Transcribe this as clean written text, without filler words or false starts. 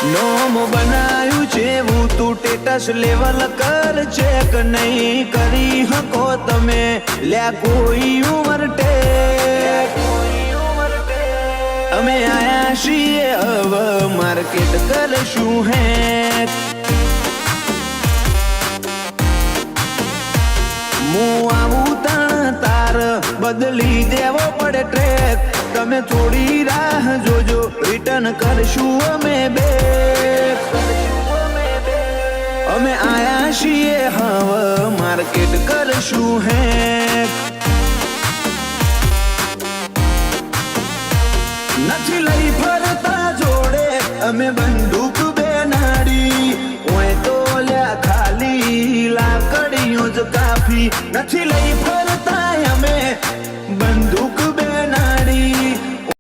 નોમ બનાયું છે એવું તું ટેટસ લેવલ કર ચેક નહીં કરી હકો તમે લ્યા કોઈ ઉમર ટેક અમે આયા છીએ હવે માર્કેટ કરશું હેક હું આવું તણ તાર બદલી દેવો પડે ટ્રેક તમે થોડી રાહ જોજો રિટર્ન કરશું અમે બેક અમે આયા છીએ હવે માર્કેટ કરશું હેક નથી લઈ ફરતા જોડે અમે બંદૂક બેનાડી ઓય તો લ્યા ખાલી લાકડીઓ જ કાફી નથી લઈ ફરતા